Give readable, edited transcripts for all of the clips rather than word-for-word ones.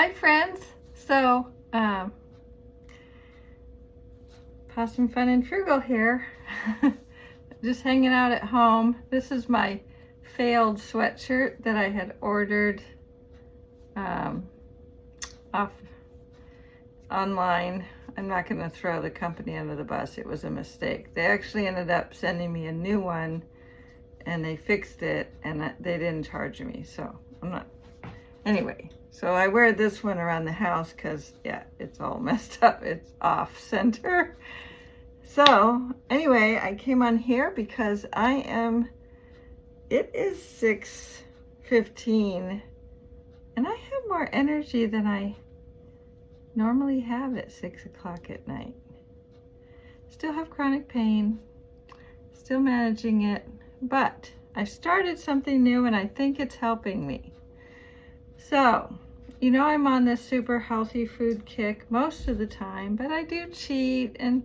Hi friends. So, Pawsom Fun and Frugal here. Just hanging out at home. This is my failed sweatshirt that I had ordered off online. I'm not going to throw the company under the bus. It was a mistake. They actually ended up sending me a new one and they fixed it and they didn't charge me. So I'm not, anyway. So I wear this one around the house because, yeah, it's all messed up. It's off center. So anyway, I came on here because it is 6:15 and I have more energy than I normally have at 6 o'clock at night. Still have chronic pain, still managing it, but I started something new and I think it's helping me. So, you know, I'm on this super healthy food kick most of the time, but I do cheat and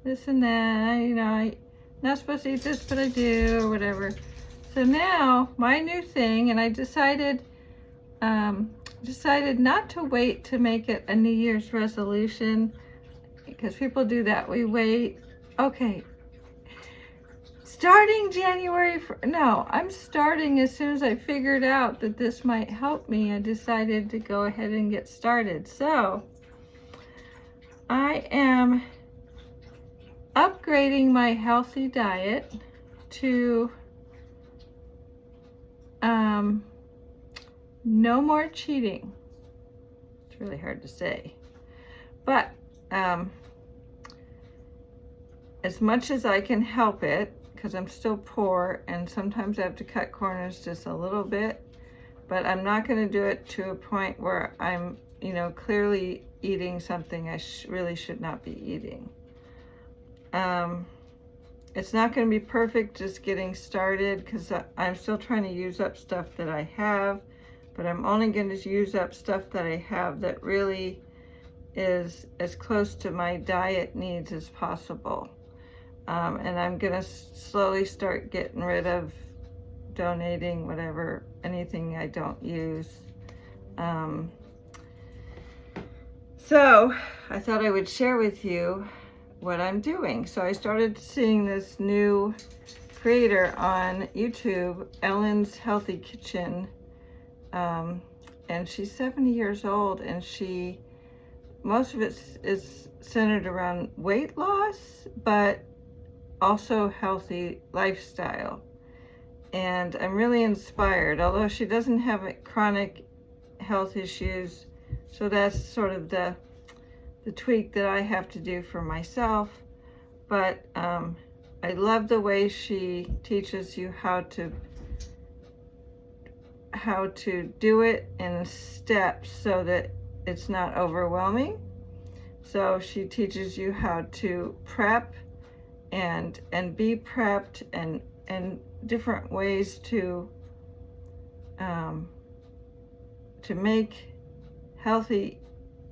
this and that. I'm not supposed to eat this, but I do, or whatever. So now my new thing, and I decided not to wait to make it a New Year's resolution, because people do that. We wait. Okay. Starting I'm starting as soon as I figured out that this might help me. I decided to go ahead and get started. So I am upgrading my healthy diet to no more cheating. It's really hard to say, but as much as I can help it, because I'm still poor and sometimes I have to cut corners just a little bit, but I'm not going to do it to a point where I'm, clearly eating something I really should not be eating. It's not going to be perfect just getting started because I'm still trying to use up stuff that I have, but I'm only going to use up stuff that I have that really is as close to my diet needs as possible. And I'm going to slowly start getting rid of donating anything I don't use. So I thought I would share with you what I'm doing. So I started seeing this new creator on YouTube, Ellen's Healthy Kitchen. And she's 70 years old and most of it is centered around weight loss, but also healthy lifestyle. And I'm really inspired, although she doesn't have chronic health issues. So that's sort of the tweak that I have to do for myself. But I love the way she teaches you how to do it in steps so that it's not overwhelming. So she teaches you how to prep and be prepped and different ways to make healthy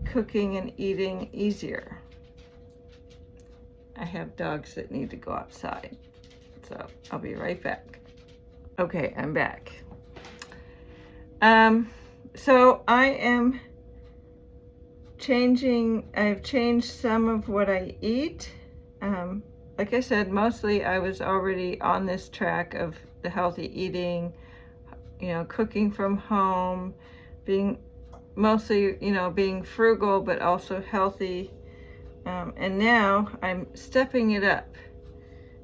cooking and eating easier. I have dogs that need to go outside, so I'll be right back. Okay, I'm back. So I am I've changed some of what I eat. Like I said, mostly I was already on this track of the healthy eating, cooking from home, being frugal, but also healthy. And now I'm stepping it up.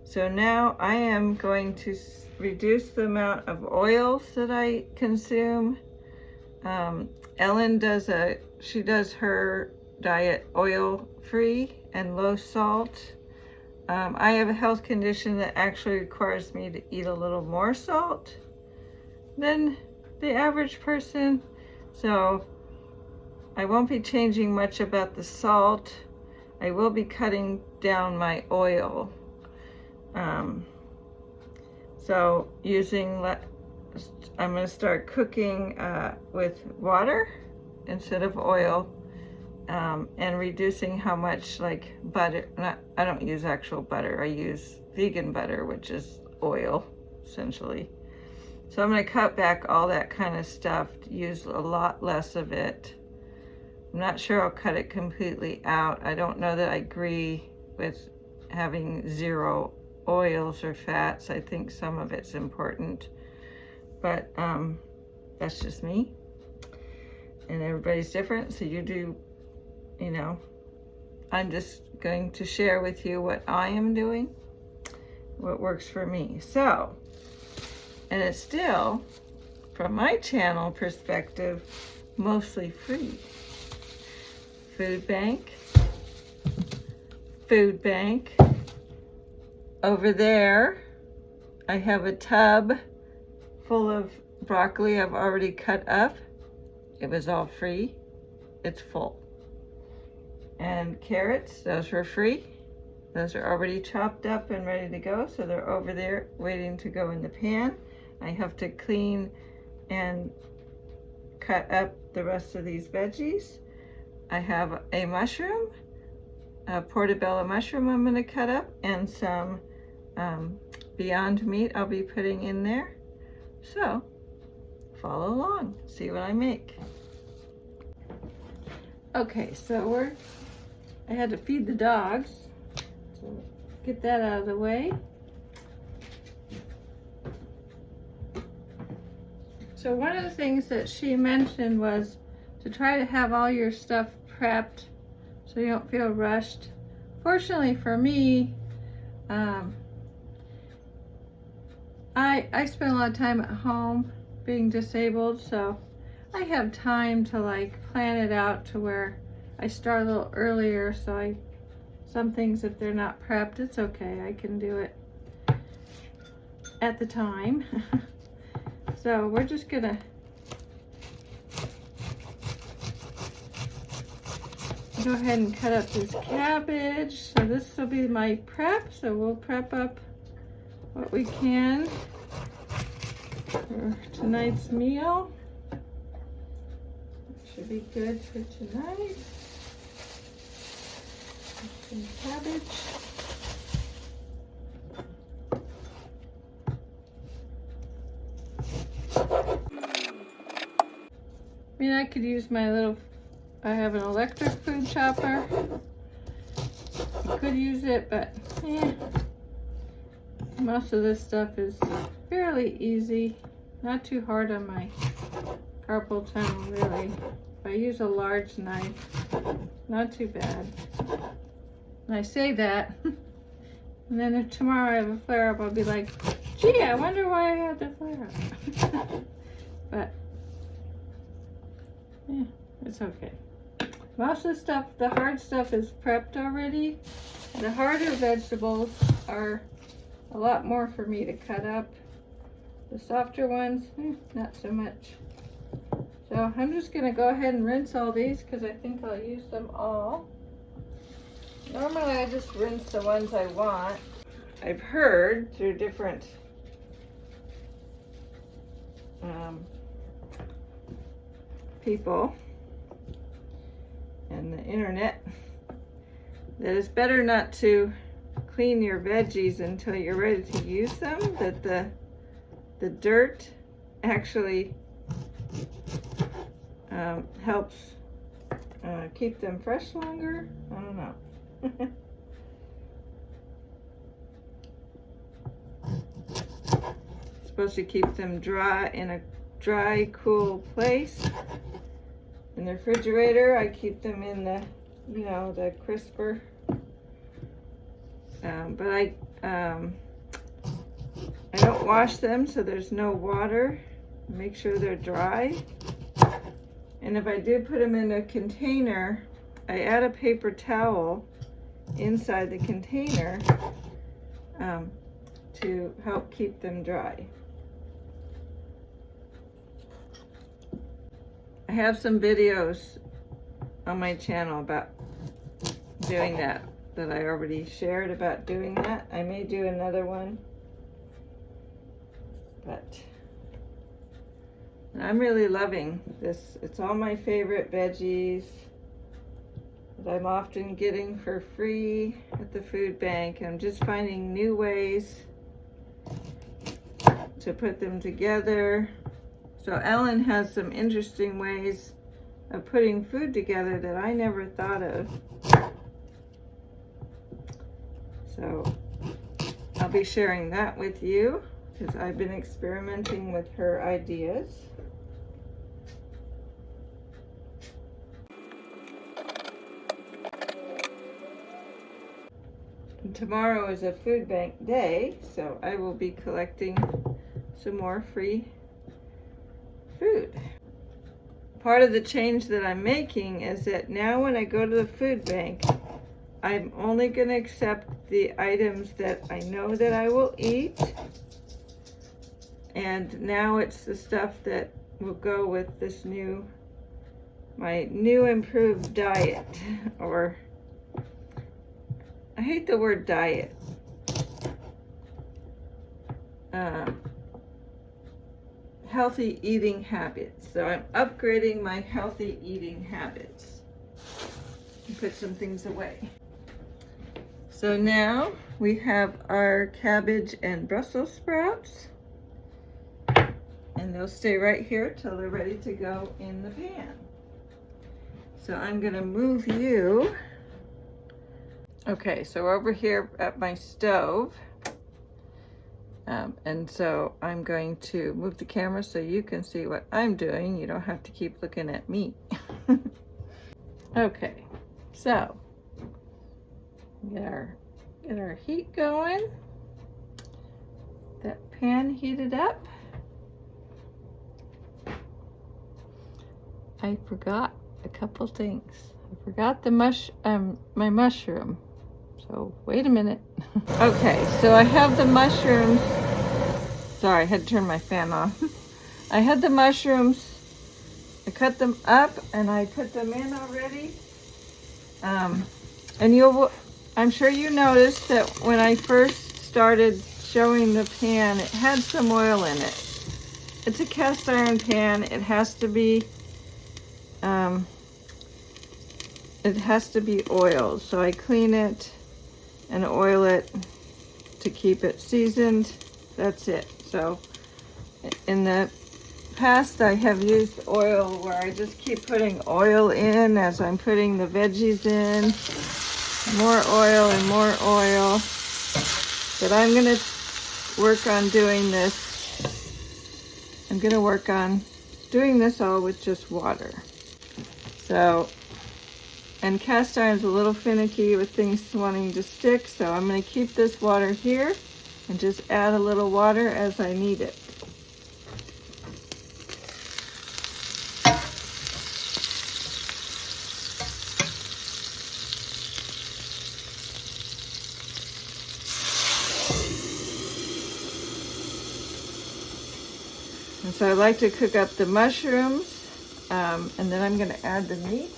So now I am going to reduce the amount of oils that I consume. Ellen does her diet oil-free and low salt. I have a health condition that actually requires me to eat a little more salt than the average person. So I won't be changing much about the salt. I will be cutting down my oil. So I'm going to start cooking with water instead of oil, and reducing how much butter. I don't use actual butter. I use vegan butter, which is oil essentially. So I'm going to cut back all that kind of stuff, use a lot less of it. I'm not sure I'll cut it completely out. I don't know that I agree with having zero oils or fats. I think some of it's important, but that's just me. And everybody's different, so you do, you know, I'm just going to share with you what I am doing, what works for me. So, and it's still, from my channel perspective, mostly free. Food bank. Over there, I have a tub full of broccoli I've already cut up. It was all free. It's full. And carrots, those were free. Those are already chopped up and ready to go, so they're over there waiting to go in the pan. I have to clean and cut up the rest of these veggies. I have a mushroom, a portobello mushroom I'm going to cut up, and some Beyond Meat I'll be putting in there. So follow along, see what I make. Okay, so I had to feed the dogs, so get that out of the way. So one of the things that she mentioned was to try to have all your stuff prepped so you don't feel rushed. Fortunately for me, I spend a lot of time at home being disabled, so I have time to like plan it out to where I start a little earlier, so some things, if they're not prepped, it's okay. I can do it at the time. So we're just gonna go ahead and cut up this cabbage. So this will be my prep, so we'll prep up what we can for tonight's meal. Should be good for tonight. Some cabbage. I mean, I could use my little, I have an electric food chopper. I could use it, but most of this stuff is fairly easy. Not too hard on my carpal tunnel, really. If I use a large knife, not too bad. And I say that, and then if tomorrow I have a flare-up, I'll be like, gee, I wonder why I had the flare-up. But, yeah, it's okay. Most of the stuff, the hard stuff is prepped already. The harder vegetables are a lot more for me to cut up. The softer ones, not so much. So I'm just gonna go ahead and rinse all these because I think I'll use them all. Normally I just rinse the ones I want. I've heard through different people and the internet that it's better not to clean your veggies until you're ready to use them, that the dirt actually helps keep them fresh longer. I don't know. Supposed to keep them dry in a dry, cool place. In the refrigerator, I keep them in the, you know, the crisper. But I don't wash them, so there's no water. Make sure they're dry. And if I do put them in a container, I add a paper towel inside the container to help keep them dry. I have some videos on my channel about doing that I already shared about doing that. I may do another one, but I'm really loving this. It's all my favorite veggies that I'm often getting for free at the food bank. I'm just finding new ways to put them together. So Ellen has some interesting ways of putting food together that I never thought of. So I'll be sharing that with you because I've been experimenting with her ideas. And tomorrow is a food bank day, so I will be collecting some more free food. Part of the change that I'm making is that now when I go to the food bank, I'm only going to accept the items that I know that I will eat. And now it's the stuff that will go with this my new improved diet. Or, I hate the word diet. Healthy eating habits. So I'm upgrading my healthy eating habits. And put some things away. So now we have our cabbage and Brussels sprouts. And they'll stay right here till they're ready to go in the pan. So I'm gonna move you. Okay, so we're over here at my stove. And so I'm going to move the camera so you can see what I'm doing. You don't have to keep looking at me. Okay, so get our heat going. That pan heated up. I forgot a couple things. I forgot my mushroom. So wait a minute. Okay, so I have the mushrooms. Sorry, I had to turn my fan off. I had the mushrooms. I cut them up and I put them in already. And I'm sure you noticed that when I first started showing the pan, it had some oil in it. It's a cast iron pan. It has to be oiled. So I clean it and oil it to keep it seasoned. That's it. So in the past I have used oil where I just keep putting oil in as I'm putting the veggies in. More oil and more oil. But I'm going to work on doing this. I'm going to work on doing this all with just water. So, and cast iron's a little finicky with things wanting to stick, so I'm going to keep this water here and just add a little water as I need it. And so I like to cook up the mushrooms, and then I'm going to add the meat.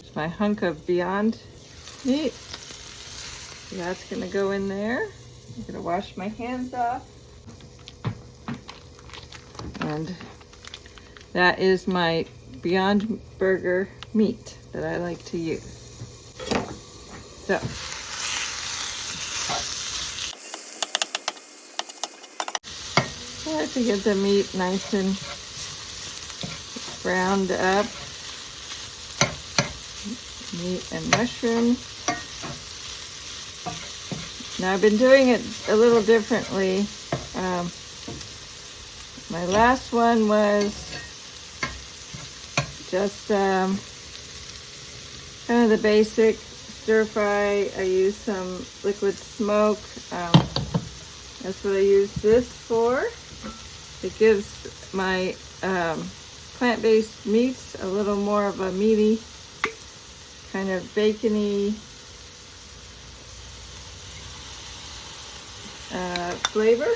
It's my hunk of Beyond meat. So that's going to go in there. I'm going to wash my hands off. And that is my Beyond Burger meat that I like to use. So, I like to get the meat nice and browned up. Meat and mushrooms. Now I've been doing it a little differently. My last one was just kind of the basic stir fry. I used some liquid smoke. That's what I use this for. It gives my plant-based meats a little more of a meaty, kind of bacony flavor.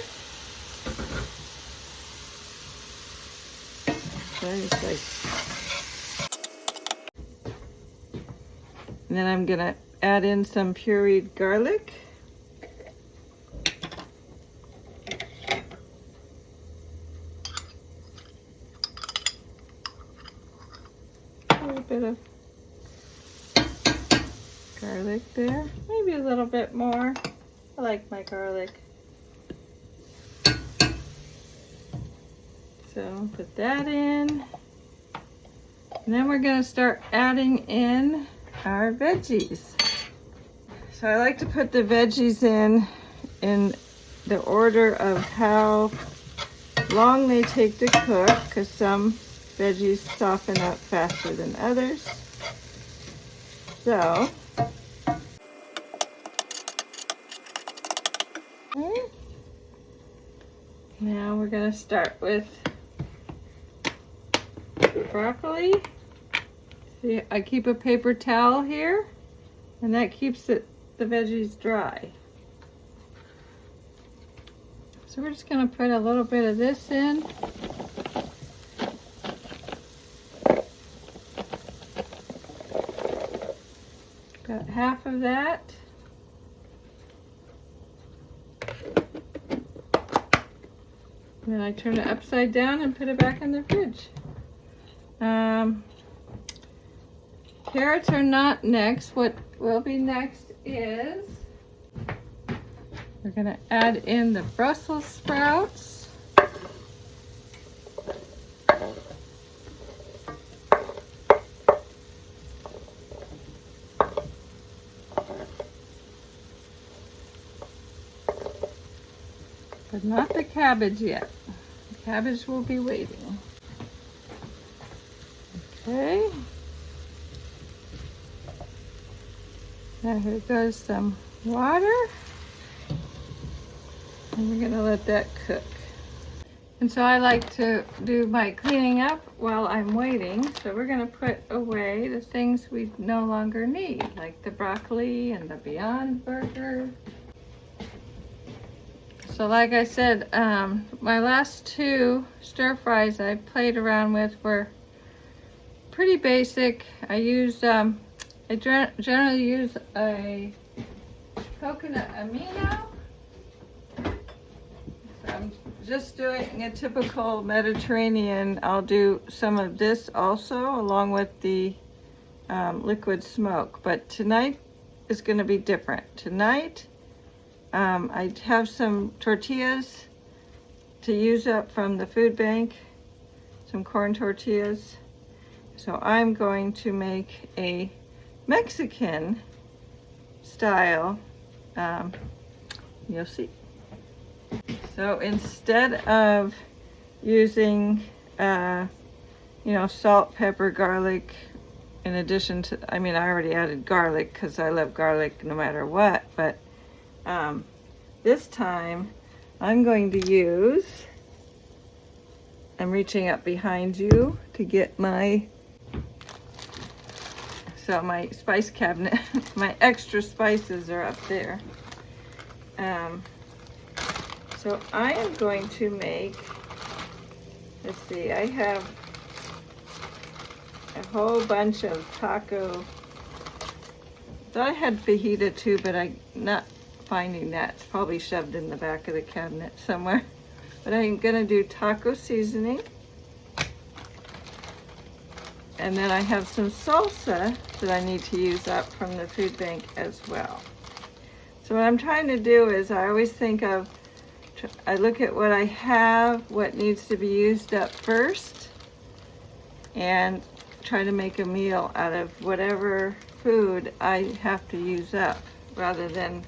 And then I'm gonna add in some pureed garlic. A little bit of garlic there, maybe a little bit more. I like my garlic. So put that in. And then we're going to start adding in our veggies. So I like to put the veggies in the order of how long they take to cook, because some veggies soften up faster than others. So, okay. Now we're going to start with broccoli. See, I keep a paper towel here, and that keeps the veggies dry. So we're just going to put a little bit of this in. About half of that. And then I turn it upside down and put it back in the fridge. Carrots are not next. What will be next is we're going to add in the Brussels sprouts. But not the cabbage yet. The cabbage will be waiting. Okay. Now here goes some water. And we're gonna let that cook. And so I like to do my cleaning up while I'm waiting. So we're gonna put away the things we no longer need, like the broccoli and the Beyond Burger. So like I said, my last two stir fries I played around with were pretty basic. I generally use a coconut amino. So I'm just doing a typical Mediterranean. I'll do some of this also along with the liquid smoke, but tonight is going to be different. Tonight I have some tortillas to use up from the food bank, some corn tortillas. So I'm going to make a Mexican style, you'll see. So instead of using, salt, pepper, garlic, in addition to, I already added garlic because I love garlic no matter what, but this time I'm going to use, I'm reaching up behind you to get my spice cabinet. My extra spices are up there. So I am going to make, let's see, I have a whole bunch of taco. Thought I had fajita too, but I'm not finding that. It's probably shoved in the back of the cabinet somewhere. But I'm gonna do taco seasoning. And then I have some salsa that I need to use up from the food bank as well. So what I'm trying to do is I always think of, I look at what I have, what needs to be used up first, and try to make a meal out of whatever food I have to use up, rather than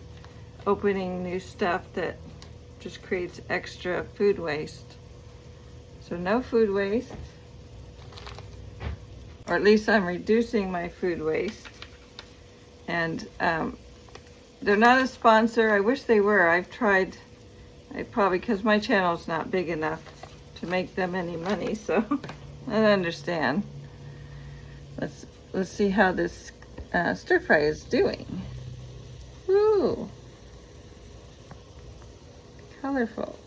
opening new stuff that just creates extra food waste. So no food waste. Or at least I'm reducing my food waste. And they're not a sponsor. I wish they were. I've tried, because my channel's not big enough to make them any money, so I understand. Let's see how this stir fry is doing. Ooh, colorful,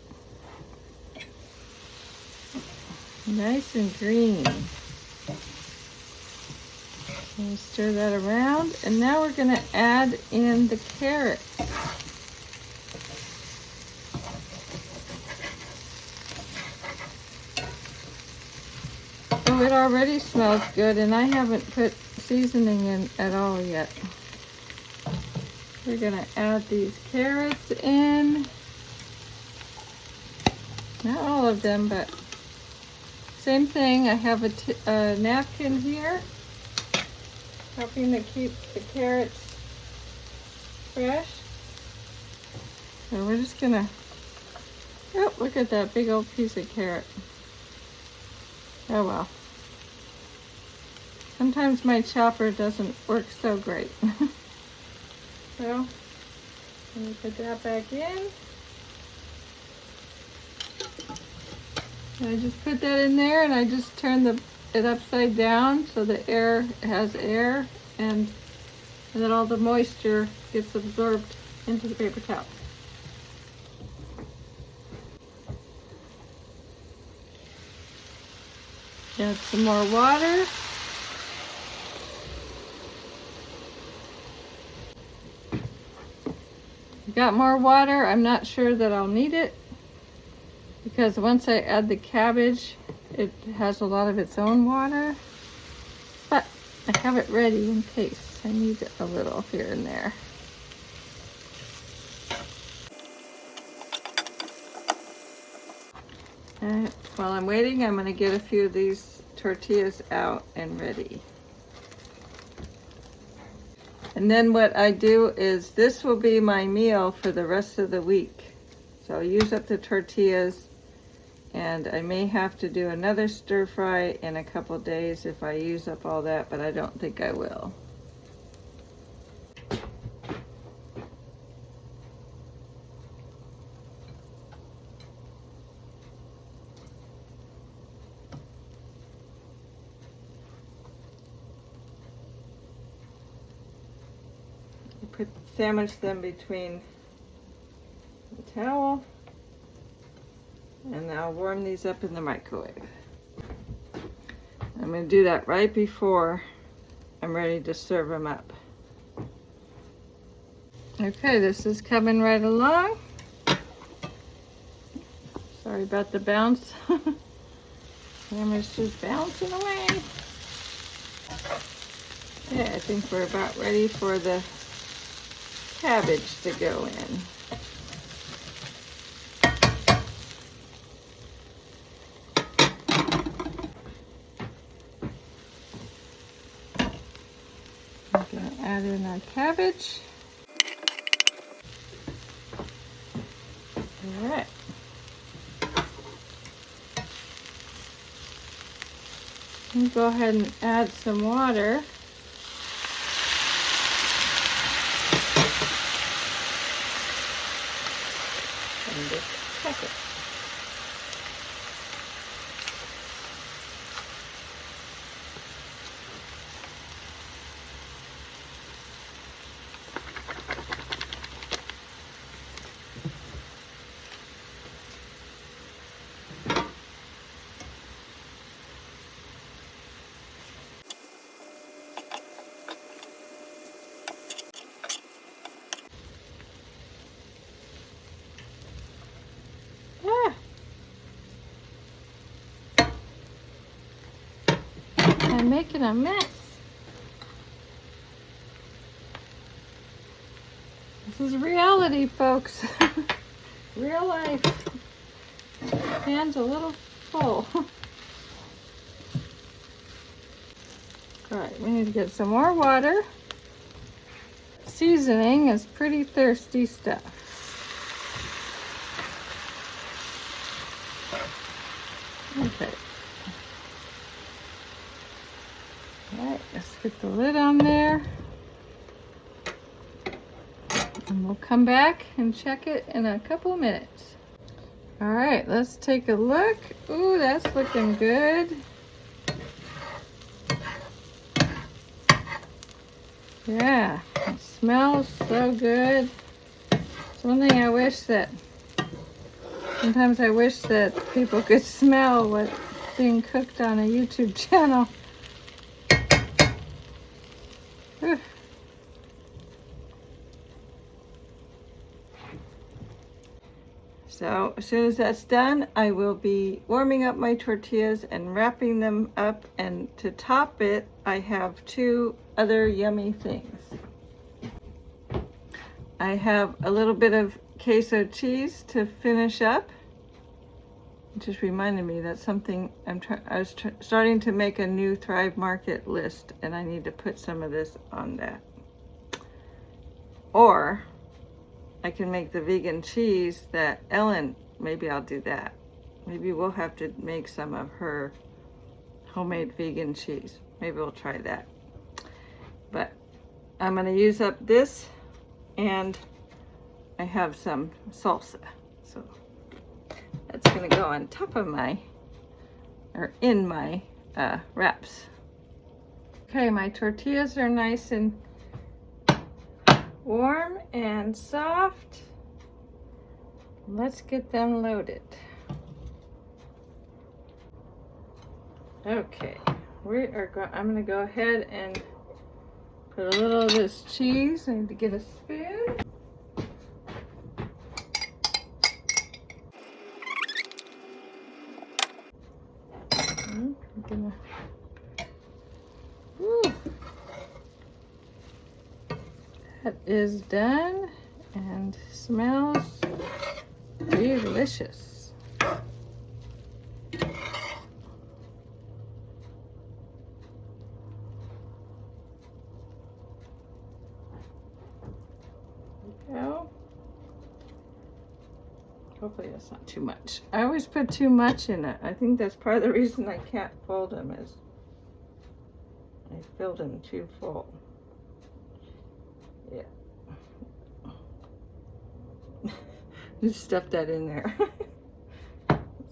nice and green. We'll stir that around, and now we're going to add in the carrots. Oh, it already smells good, and I haven't put seasoning in at all yet. We're going to add these carrots in. Not all of them, but 6 same thing. I have a napkin here, helping to keep the carrots fresh. So we're just gonna, oh, look at that big old piece of carrot. Oh well. Sometimes my chopper doesn't work so great. So, let me put that back in. And I just put that in there and I just turn it upside down so the air has air and then all the moisture gets absorbed into the paper towel. Add some more water. Got more water. I'm not sure that I'll need it because once I add the cabbage, it has a lot of its own water. But I have it ready in case I need a little here and there. And while I'm waiting, I'm going to get a few of these tortillas out and ready. And then what I do is this will be my meal for the rest of the week. So I'll use up the tortillas and I may have to do another stir fry in a couple days if I use up all that, but I don't think I will. Sandwich them between the towel, and I'll warm these up in the microwave. I'm going to do that right before I'm ready to serve them up. Okay, this is coming right along. Sorry about the bounce. Camera's just bouncing away. Okay, I think we're about ready for the cabbage to go in. I'm going to add in our cabbage. All right. And go ahead and add some water. And just check it. I'm making a mess. This is reality, folks. Real life. Pan's a little full. All right, we need to get some more water. Seasoning is pretty thirsty stuff. Okay. All right, let's get the lid on there. And we'll come back and check it in a couple minutes. All right, let's take a look. Ooh, that's looking good. Yeah, it smells so good. It's one thing I wish that, sometimes I wish that people could smell what's being cooked on a YouTube channel. Whew. So as soon as that's done, I will be warming up my tortillas and wrapping them up, and to top it, I have two other yummy things. I have a little bit of queso cheese to finish up, It just reminded me that something I was starting to make a new Thrive Market list, and I need to put some of this on that. Or I can make the vegan cheese that Ellen, maybe I'll do that. Maybe we'll have to make some of her homemade vegan cheese. Maybe we'll try that. But I'm gonna use up this, and I have some salsa. So that's gonna go on top of or in my wraps. Okay, my tortillas are nice and warm and soft. Let's get them loaded. Okay, I'm gonna go ahead and put a little of this cheese. I need to get a spoon. That is done and smells delicious. Go. Hopefully that's not too much. I always put too much in it. I think that's part of the reason I can't fold them is I filled them too full. Yeah. Just stuff that in there.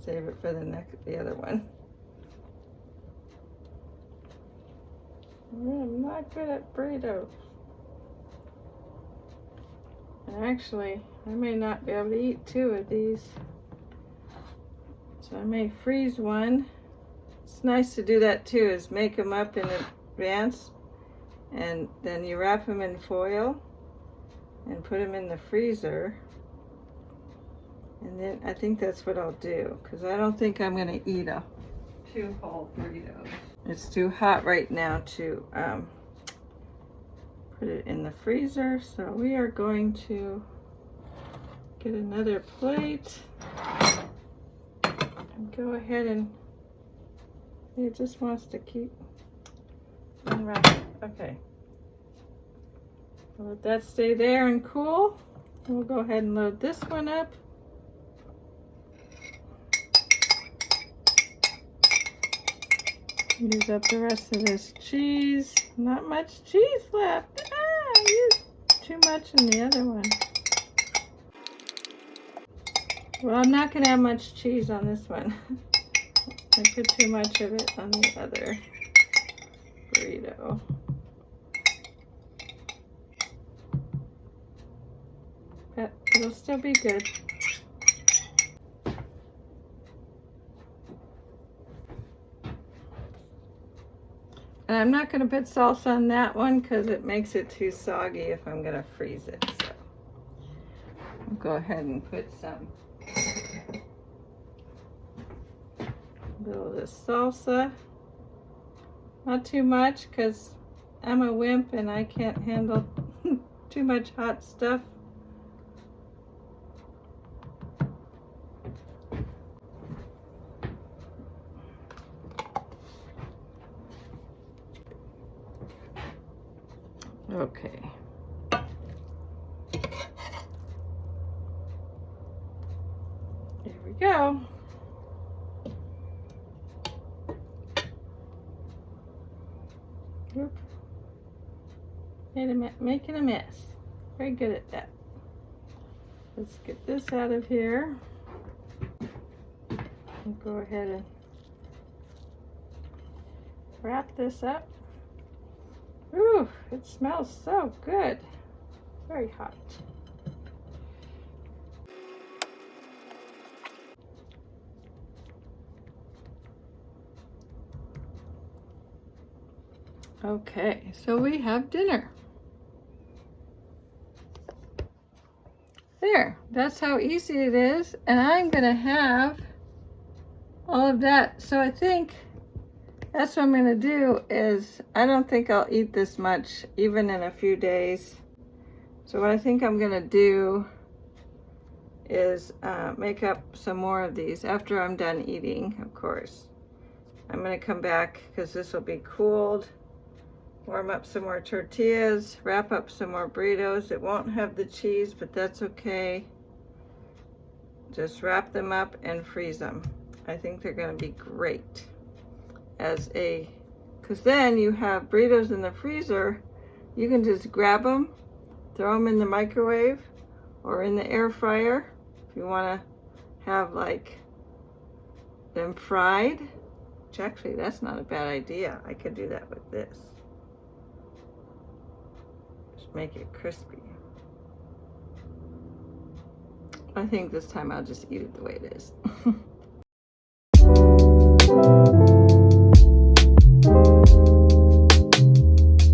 Save it for the other one. I'm not good at burritos. And actually, I may not be able to eat 2 of these. So I may freeze one. It's nice to do that too, is make them up in advance. And then you wrap them in foil and put them in the freezer. And then I think that's what I'll do, because I don't think I'm going to eat 2 whole burritos. It's too hot right now to put it in the freezer, so we are going to get another plate and go ahead and it just wants to keep unwrapping. Okay, I'll let that stay there and cool. We'll go ahead and load this one up. Use up the rest of this cheese. Not much cheese left. I used too much in the other one. Well, I'm not going to have much cheese on this one. I put too much of it on the other burrito. But it'll still be good. And I'm not going to put salsa on that one because it makes it too soggy if I'm going to freeze it. So I'll go ahead and put some little of this salsa. Not too much because I'm a wimp and I can't handle too much hot stuff. Okay. Here we go. Oop. Making a mess. Very good at that. Let's get this out of here. I'll go ahead and wrap this up. Ooh, it smells so good. Very hot. Okay, so we have dinner. There, that's how easy it is. And I'm gonna have all of that. So I think that's what I'm gonna do is, I don't think I'll eat this much even in a few days. So what I think I'm gonna do is make up some more of these after I'm done eating, of course. I'm gonna come back because this will be cooled, warm up some more tortillas, wrap up some more burritos. It won't have the cheese, but that's okay. Just wrap them up and freeze them. I think they're gonna be great because then you have burritos in the freezer. You can just grab them, throw them in the microwave or in the air fryer if you want to have like them fried. Which actually, that's not a bad idea. I could do that with this. Just make it crispy. I think this time I'll just eat it the way it is.